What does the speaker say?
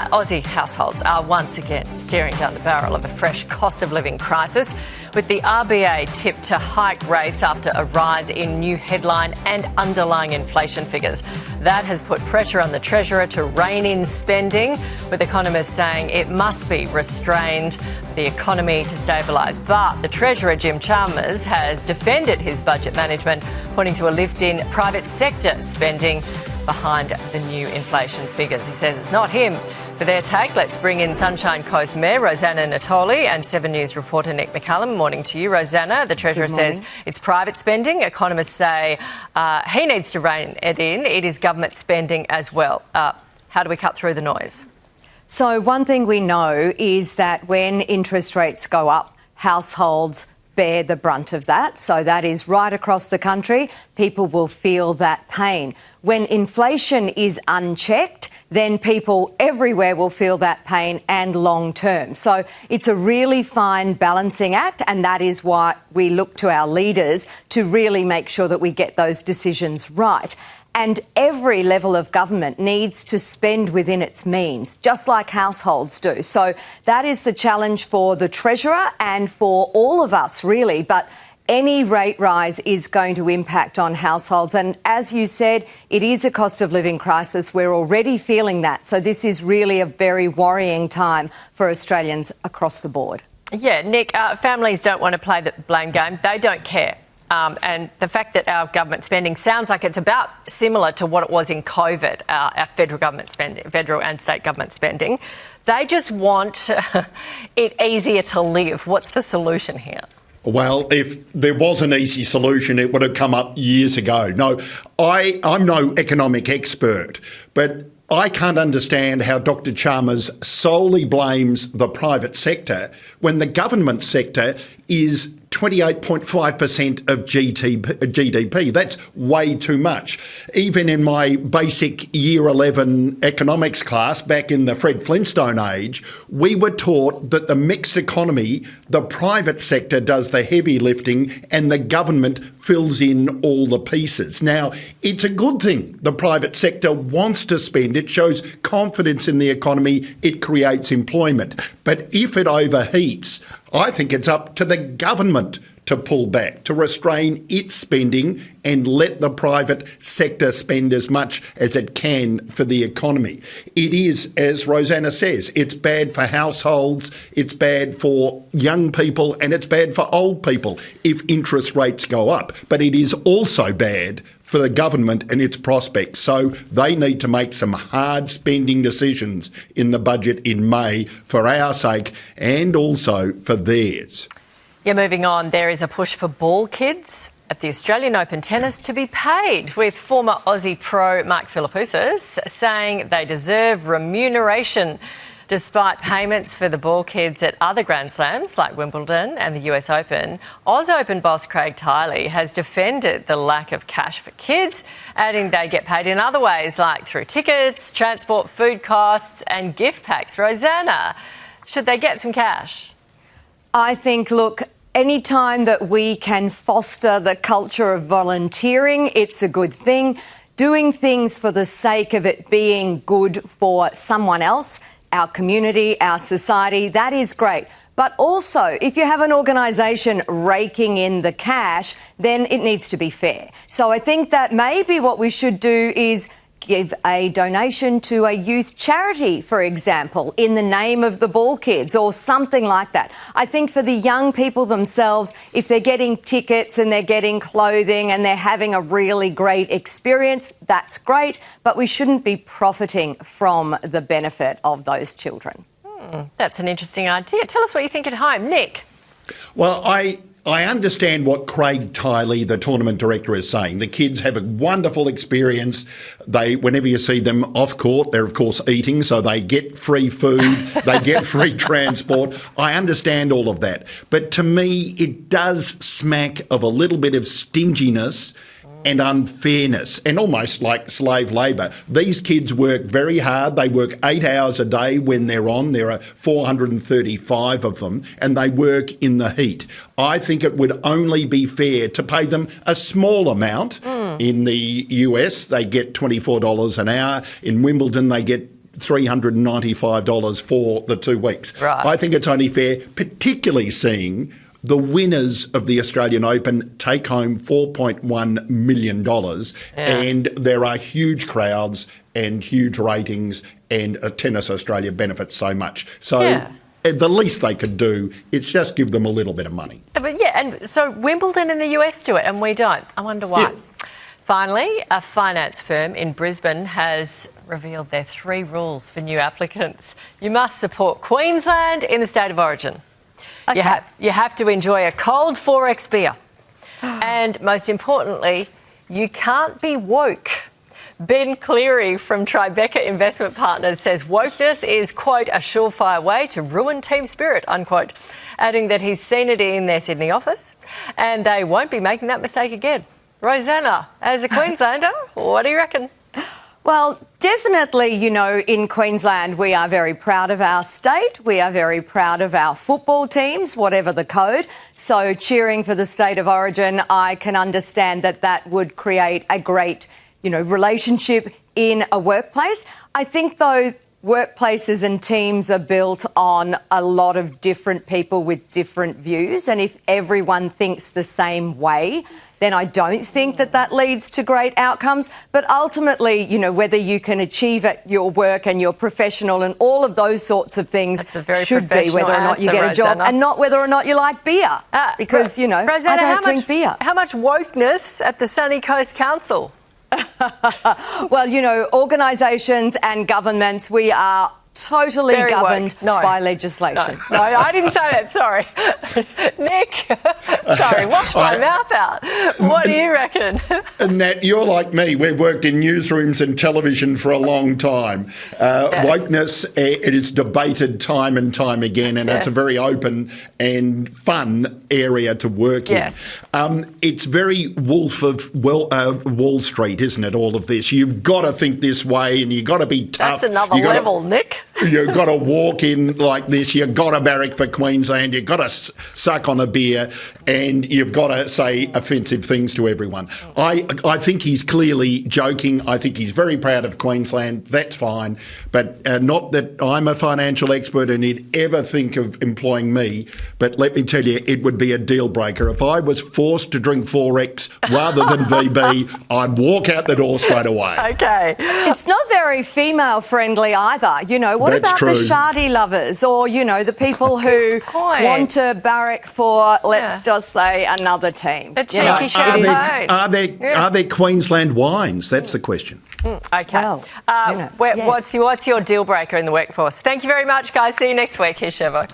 Aussie households are once again staring down the barrel of a fresh cost of living crisis, with the RBA tipped to hike rates after a rise in new headline and underlying inflation figures. That has put pressure on the Treasurer to rein in spending, with economists saying it must be restrained for the economy to stabilise. But the Treasurer, Jim Chalmers, has defended his budget management, pointing to a lift in private sector spending behind the new inflation figures. He says it's not him. For their take, let's bring in Sunshine Coast Mayor Rosanna Natoli and 7 News reporter Nick McCallum. Morning to you, Rosanna. The Treasurer says it's private spending. Economists say he needs to rein it in. It is government spending as well. How do we cut through the noise? So one thing we know is that when interest rates go up, households bear the brunt of that. So that is right across the country. People will feel that pain. When inflation is unchecked, then people everywhere will feel that pain and long term. So it's a really fine balancing act, and that is why we look to our leaders to really make sure that we get those decisions right. And every level of government needs to spend within its means, just like households do. So that is the challenge for the Treasurer and for all of us, really. But any rate rise is going to impact on households. And as you said, it is a cost of living crisis. We're already feeling that. So this is really a very worrying time for Australians across the board. Yeah, Nick, families don't want to play the blame game. They don't care. And the fact that our government spending sounds like it's about similar to what it was in COVID, our federal government spending, federal and state government spending, they just want it easier to live. What's the solution here? Well, if there was an easy solution, it would have come up years ago. No, I'm no economic expert, but I can't understand how Dr. Chalmers solely blames the private sector when the government sector is 28.5% of GDP. That's way too much. Even in my basic Year 11 economics class back in the Fred Flintstone age, we were taught that the mixed economy, the private sector does the heavy lifting and the government fills in all the pieces. Now, it's a good thing the private sector wants to spend. It shows confidence in the economy. It creates employment. But if it overheats, I think it's up to the government to pull back, to restrain its spending and let the private sector spend as much as it can for the economy. It is, as Rosanna says, it's bad for households, it's bad for young people, and it's bad for old people if interest rates go up. But it is also bad for the government and its prospects. So they need to make some hard spending decisions in the budget in May for our sake and also for theirs. Yeah, moving on, there is a push for ball kids at the Australian Open tennis to be paid, with former Aussie pro Mark Philippoussis saying they deserve remuneration. Despite payments for the ball kids at other Grand Slams like Wimbledon and the US Open, Oz Open boss Craig Tiley has defended the lack of cash for kids, adding they get paid in other ways like through tickets, transport, food costs and gift packs. Rosanna, should they get some cash? I think, look, any time that we can foster the culture of volunteering, it's a good thing. Doing things for the sake of it being good for someone else, our community, our society, that is great. But also, if you have an organisation raking in the cash, then it needs to be fair. So I think that maybe what we should do is give a donation to a youth charity, for example, in the name of the ball kids or something like that. I think for the young people themselves, if they're getting tickets and they're getting clothing and they're having a really great experience, that's great, but we shouldn't be profiting from the benefit of those children. That's an interesting idea. Tell us what you think at home. Nick? Well, I understand what Craig Tiley, the tournament director, is saying. The kids have a wonderful experience. Whenever you see them off court, they're of course eating, so they get free food, they get free transport. I understand all of that. But to me, it does smack of a little bit of stinginess and unfairness, and almost like slave labour. These kids work very hard. They work 8 hours a day when they're on. There are 435 of them, and they work in the heat. I think it would only be fair to pay them a small amount. In the US, they get $24 an hour. In Wimbledon, they get $395 for the 2 weeks. Right. I think it's only fair, particularly seeing the winners of the Australian Open take home $4.1 million, and there are huge crowds and huge ratings, and Tennis Australia benefits so much. So the least they could do is just give them a little bit of money. But and so Wimbledon in the US do it and we don't. I wonder why. Yeah. Finally, a finance firm in Brisbane has revealed their 3 rules for new applicants. You must support Queensland in the state of origin. Okay. You have to enjoy a cold Forex beer. And most importantly, you can't be woke. Ben Cleary from Tribeca Investment Partners says wokeness is, quote, a surefire way to ruin team spirit, unquote, adding that he's seen it in their Sydney office and they won't be making that mistake again. Rosanna, as a Queenslander, what do you reckon? Well, definitely, in Queensland, we are very proud of our state. We are very proud of our football teams, whatever the code. So cheering for the state of origin, I can understand that would create a great, relationship in a workplace. I think, though, workplaces and teams are built on a lot of different people with different views. And if everyone thinks the same way, then I don't think that leads to great outcomes. But ultimately, whether you can achieve at your work and you're professional and all of those sorts of things should be whether or not you get a job and not whether or not you like beer. Because, Rosanna, I don't drink beer. How much wokeness at the Sunny Coast Council? Well, organisations and governments, we are totally very governed woke. by legislation. No, I didn't say that, sorry. Nick, sorry, wash my mouth out. What do you reckon? Nat, you're like me. We've worked in newsrooms and television for a long time. Wokeness, it is debated time and time again, and it's a very open and fun area to work in. It's very Wolf of Wall Street, isn't it, all of this? You've got to think this way and you've got to be tough. That's another level, Nick. You've got to walk in like this. You've got to barrack for Queensland. You've got to suck on a beer, and you've got to say offensive things to everyone. I think he's clearly joking. I think he's very proud of Queensland. That's fine, but not that I'm a financial expert and he'd ever think of employing me. But let me tell you, it would be a deal breaker. If I was forced to drink Forex rather than VB, I'd walk out the door straight away. Okay. It's not very female friendly either. What That's about true. the shardy lovers or, the people who want to barrack for, let's just say, another team? A cheeky champagne. Are there Queensland wines? That's the question. Okay. Well, what's your deal breaker in the workforce? Thank you very much, guys. See you next week. Here's Chevo.